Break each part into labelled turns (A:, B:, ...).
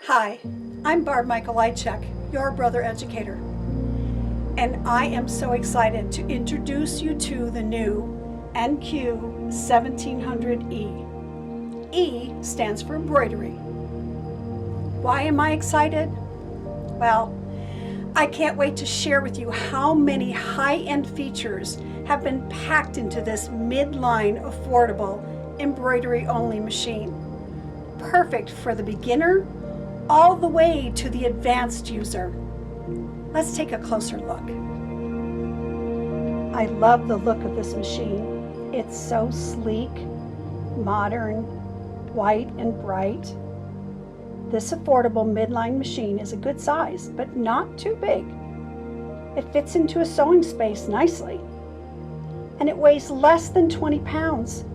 A: Hi, I'm Barb Michael Lychek, your brother educator, and I am so excited to introduce you to the new NQ1700E. E stands for embroidery. Why am I excited? Well, I can't wait to share with you how many high-end features have been packed into this midline affordable embroidery-only machine. Perfect for the beginner all the way to the advanced user. Let's take a closer look. I love the look of this machine. It's so sleek, modern, white and bright. This affordable midline machine is a good size, but not too big. It fits into a sewing space nicely. And it weighs less than 20 pounds,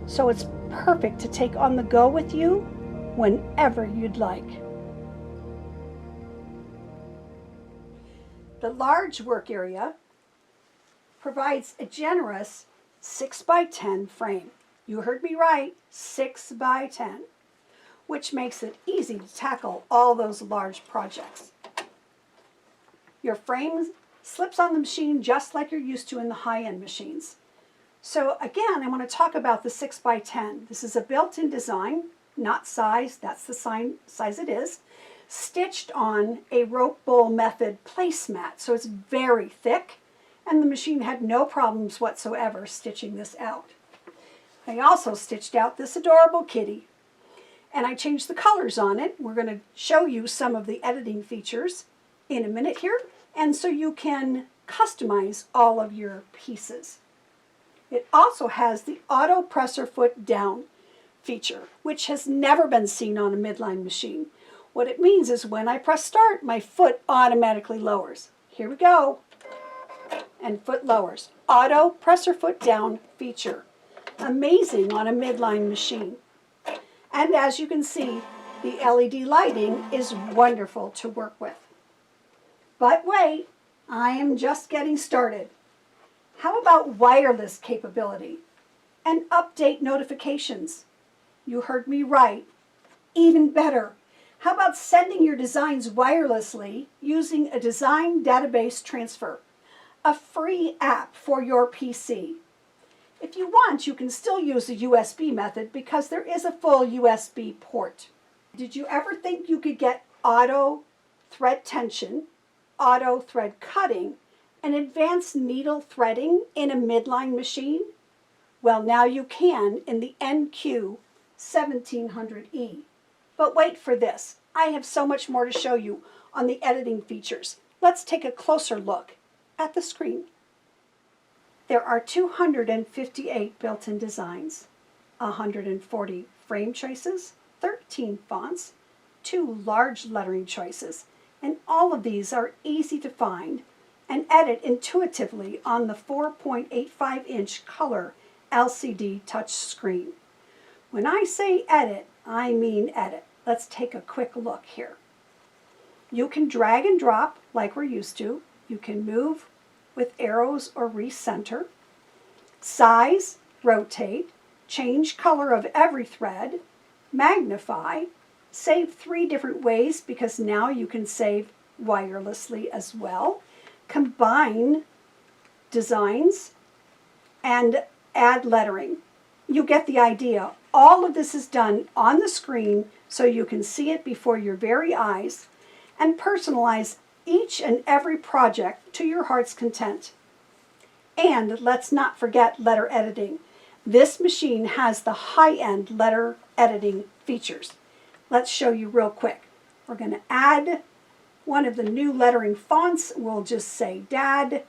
A: so it's perfect to take on the go with you whenever you'd like. The large work area provides a generous 6x10 frame. You heard me right, 6x10, which makes it easy to tackle all those large projects. Your frame slips on the machine just like you're used to in the high-end machines. So again, I want to talk about the 6x10. This is a built-in design, not size, that's the size it is, stitched on a rope bowl method placemat. So it's very thick, and the machine had no problems whatsoever stitching this out. I also stitched out this adorable kitty, and I changed the colors on it. We're going to show you some of the editing features in a minute here, and so you can customize all of your pieces. It also has the auto presser foot down feature, which has never been seen on a midline machine. What it means is when I press start, my foot automatically lowers. Here we go. And foot lowers. Auto presser foot down feature. Amazing on a midline machine. And as you can see, the LED lighting is wonderful to work with. But wait, I am just getting started. How about wireless capability and update notifications? You heard me right. Even better. How about sending your designs wirelessly using a design database transfer, a free app for your PC? If you want, you can still use the USB method because there is a full USB port. Did you ever think you could get auto thread tension, auto thread cutting, and advanced needle threading in a midline machine? Well, now you can in the NQ1700E. But wait for this. I have so much more to show you on the editing features. Let's take a closer look at the screen. There are 258 built-in designs, 140 frame choices, 13 fonts, 2 large lettering choices, and all of these are easy to find and edit intuitively on the 4.85-inch color LCD touch screen. When I say edit, I mean edit. Let's take a quick look here. You can drag and drop like we're used to. You can move with arrows or recenter, size, rotate, change color of every thread, magnify, save 3 different ways because now you can save wirelessly as well, combine designs, and add lettering. You get the idea. All of this is done on the screen so you can see it before your very eyes and personalize each and every project to your heart's content. And let's not forget letter editing. This machine has the high-end letter editing features. Let's show you real quick. We're going to add one of the new lettering fonts. We'll just say Dad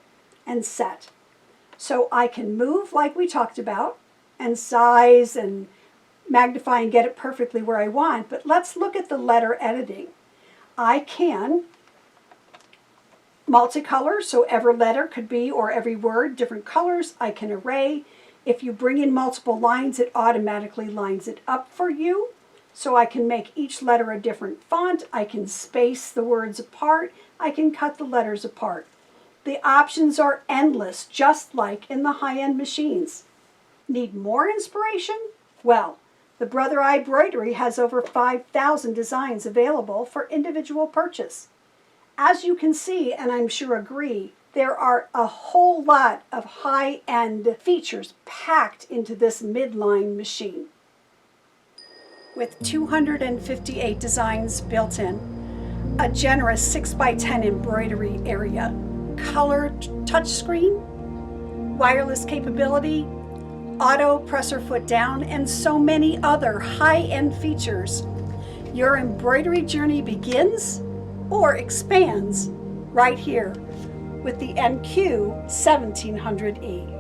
A: and set. So I can move like we talked about and size and magnify and get it perfectly where I want. But let's look at the letter editing. I can multicolor, so every letter could be, or every word, different colors. I can array. If you bring in multiple lines, it automatically lines it up for you. So I can make each letter a different font. I can space the words apart. I can cut the letters apart. The options are endless, just like in the high-end machines. Need more inspiration? Well, The Brother Embroidery has over 5,000 designs available for individual purchase. As you can see, and I'm sure agree, there are a whole lot of high-end features packed into this midline machine. With 258 designs built in, a generous 6x10 embroidery area, colored touchscreen, wireless capability, auto presser foot down, and so many other high-end features, your embroidery journey begins or expands right here with the NQ1700E.